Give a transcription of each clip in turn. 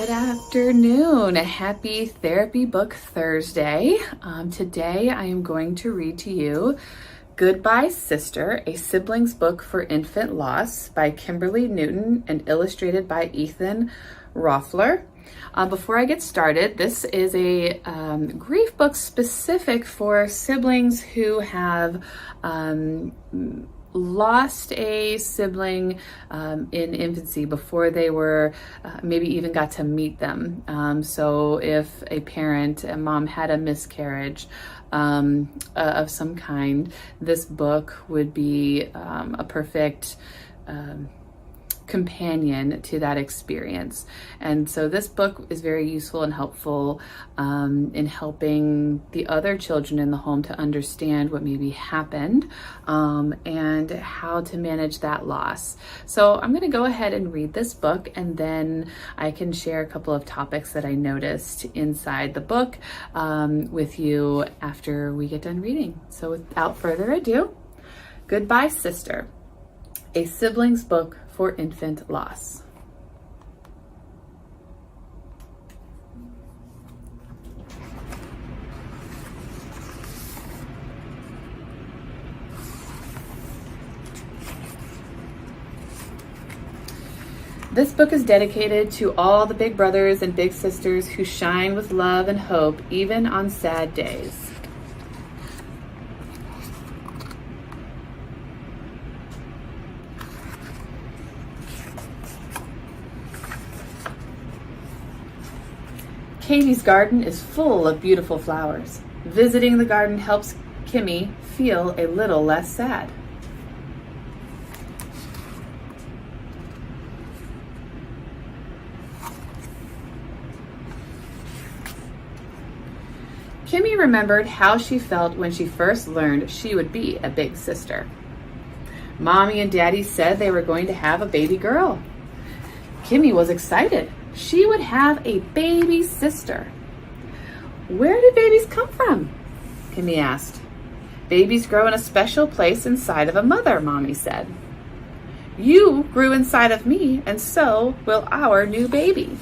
Good afternoon. Happy Therapy Book Thursday. Today I am going to read to you Goodbye Sister, a Sibling's Book for Infant Loss by Kimberly Newton and illustrated by Ethan Roffler. Before I get started, this is a grief book specific for siblings who have lost a sibling in infancy before they were maybe even got to meet them. So if a mom had a miscarriage of some kind, this book would be a perfect companion to that experience. And so this book is very useful and helpful in helping the other children in the home to understand what maybe happened and how to manage that loss. So I'm going to go ahead and read this book, and then I can share a couple of topics that I noticed inside the book with you after we get done reading. So without further ado, Goodbye Sister, a Sibling's Book for Infant Loss. This book is dedicated to all the big brothers and big sisters who shine with love and hope even on sad days. Katie's garden is full of beautiful flowers. Visiting the garden helps Kimmy feel a little less sad. Kimmy remembered how she felt when she first learned she would be a big sister. Mommy and Daddy said they were going to have a baby girl. Kimmy was excited. She would have a baby sister. Where did babies come from? Kimmy asked. Babies grow in a special place inside of a mother, Mommy said. You grew inside of me, and so will our new baby.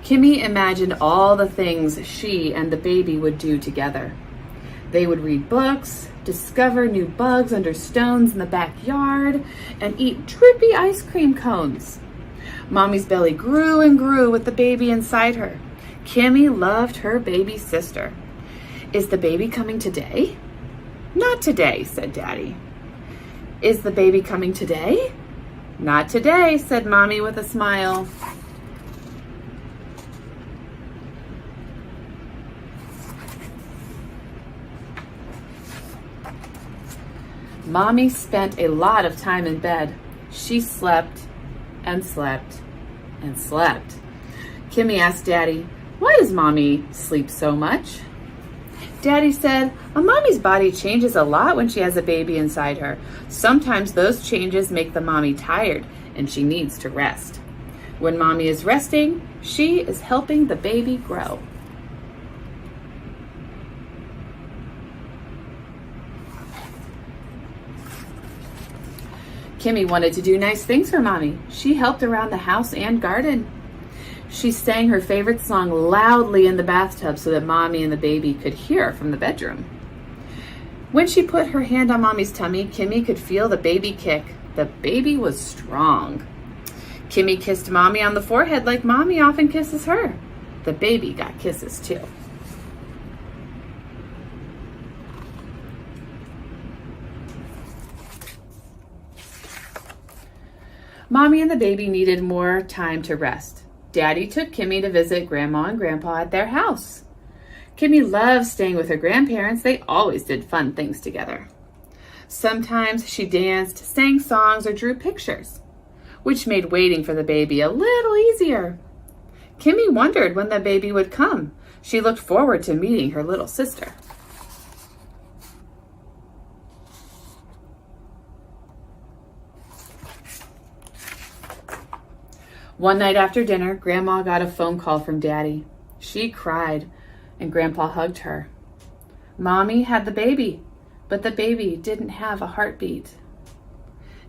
Kimmy imagined all the things she and the baby would do together. They would read books, discover new bugs under stones in the backyard, and eat drippy ice cream cones. Mommy's belly grew and grew with the baby inside her. Kimmy loved her baby sister. Is the baby coming today? Not today, said Daddy. Is the baby coming today? Not today, said Mommy with a smile. Mommy spent a lot of time in bed. She slept and slept and slept. Kimmy asked Daddy, why does Mommy sleep so much? Daddy said, a mommy's body changes a lot when she has a baby inside her. Sometimes those changes make the mommy tired and she needs to rest. When Mommy is resting, she is helping the baby grow. Kimmy wanted to do nice things for Mommy. She helped around the house and garden. She sang her favorite song loudly in the bathtub so that Mommy and the baby could hear from the bedroom. When she put her hand on Mommy's tummy, Kimmy could feel the baby kick. The baby was strong. Kimmy kissed Mommy on the forehead like Mommy often kisses her. The baby got kisses too. Mommy and the baby needed more time to rest. Daddy took Kimmy to visit Grandma and Grandpa at their house. Kimmy loved staying with her grandparents. They always did fun things together. Sometimes she danced, sang songs, or drew pictures, which made waiting for the baby a little easier. Kimmy wondered when the baby would come. She looked forward to meeting her little sister. One night after dinner, Grandma got a phone call from Daddy. She cried, and Grandpa hugged her. Mommy had the baby, but the baby didn't have a heartbeat.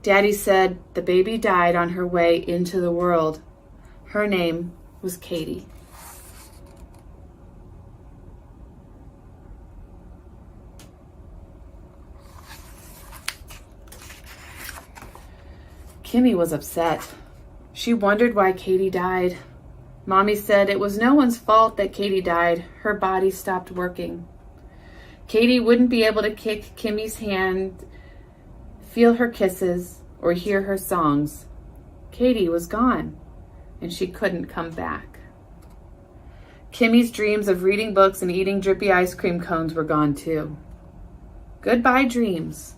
Daddy said the baby died on her way into the world. Her name was Katie. Kimmy was upset. She wondered why Katie died. Mommy said it was no one's fault that Katie died. Her body stopped working. Katie wouldn't be able to kick Kimmy's hand, feel her kisses, or hear her songs. Katie was gone, and she couldn't come back. Kimmy's dreams of reading books and eating drippy ice cream cones were gone too. Goodbye, dreams.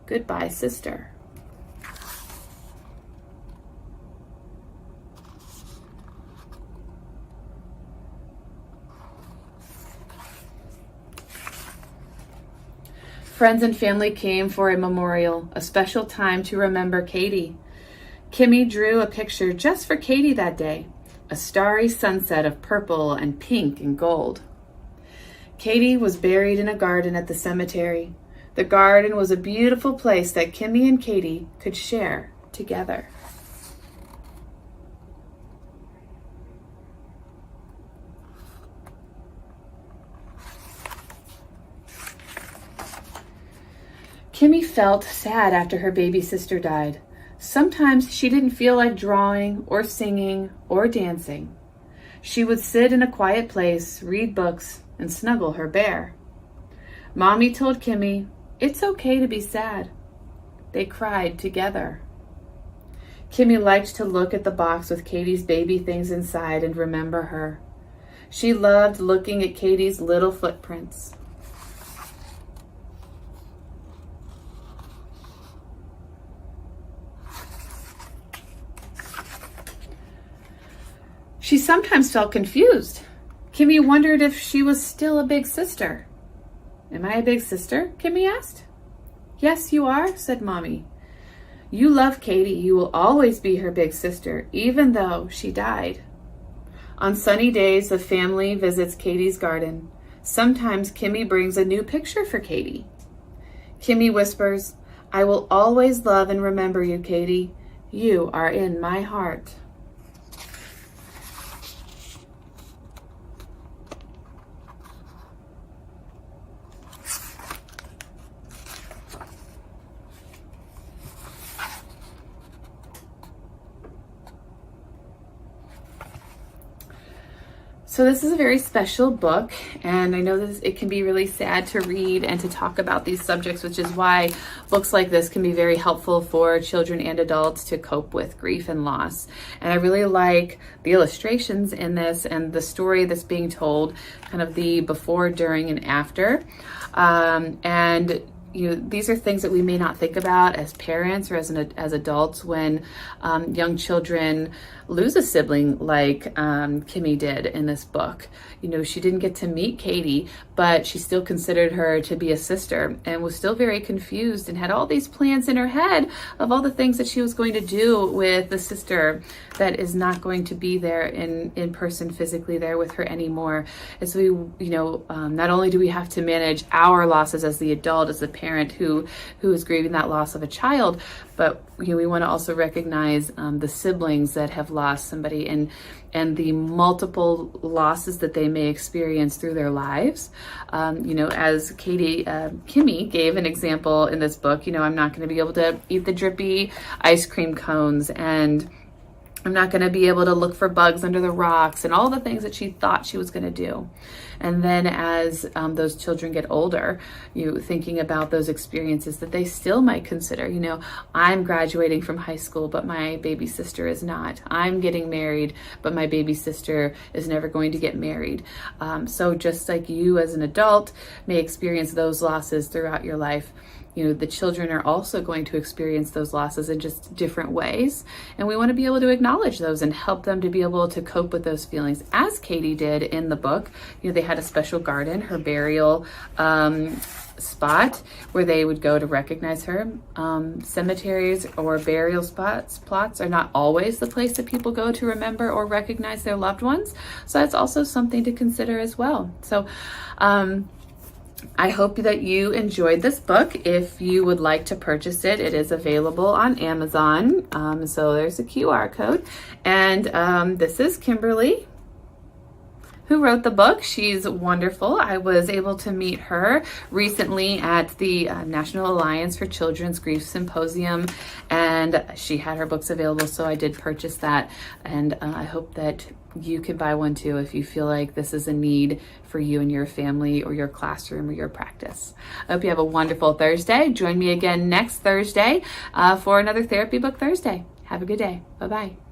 Goodbye, sister. Friends and family came for a memorial, a special time to remember Katie. Kimmy drew a picture just for Katie that day, a starry sunset of purple and pink and gold. Katie was buried in a garden at the cemetery. The garden was a beautiful place that Kimmy and Katie could share together. Kimmy felt sad after her baby sister died. Sometimes she didn't feel like drawing or singing or dancing. She would sit in a quiet place, read books, and snuggle her bear. Mommy told Kimmy, "It's okay to be sad." They cried together. Kimmy liked to look at the box with Katie's baby things inside and remember her. She loved looking at Katie's little footprints. She sometimes felt confused. Kimmy wondered if she was still a big sister. "Am I a big sister?" Kimmy asked. "Yes, you are," said Mommy. "You love Katie. You will always be her big sister, even though she died." On sunny days, the family visits Katie's garden. Sometimes Kimmy brings a new picture for Katie. Kimmy whispers, "I will always love and remember you, Katie. You are in my heart." So this is a very special book, and I know that it can be really sad to read and to talk about these subjects, which is why books like this can be very helpful for children and adults to cope with grief and loss. And I really like the illustrations in this and the story that's being told, kind of the before, during, and after. And these are things that we may not think about as parents or as adults when young children lose a sibling like Kimmy did in this book. She didn't get to meet Katie, but she still considered her to be a sister and was still very confused and had all these plans in her head of all the things that she was going to do with the sister that is not going to be there in person, physically there with her anymore. And so not only do we have to manage our losses as the adult, as the parent who is grieving that loss of a child, but we want to also recognize the siblings that have lost somebody and the multiple losses that they may experience through their lives. As Kimmy gave an example in this book, I'm not going to be able to eat the drippy ice cream cones, and I'm not going to be able to look for bugs under the rocks, and all the things that she thought she was going to do. And then as those children get older, thinking about those experiences that they still might consider, I'm graduating from high school, but my baby sister is not. I'm getting married, but my baby sister is never going to get married. So just like you as an adult may experience those losses throughout your life, the children are also going to experience those losses in just different ways. And we want to be able to acknowledge those and help them to be able to cope with those feelings, as Katie did in the book. They had a special garden, her burial spot, where they would go to recognize her. Cemeteries or burial plots are not always the place that people go to remember or recognize their loved ones. So that's also something to consider as well. So, I hope that you enjoyed this book. If you would like to purchase it, it is available on Amazon. So there's a QR code. And this is Kimberly, who wrote the book. She's wonderful. I was able to meet her recently at the National Alliance for Children's Grief Symposium, and she had her books available, so I did purchase that. And I hope that you can buy one too if you feel like this is a need for you and your family or your classroom or your practice. I hope you have a wonderful Thursday. Join me again next Thursday for another Therapy Book Thursday. Have a good day. Bye-bye.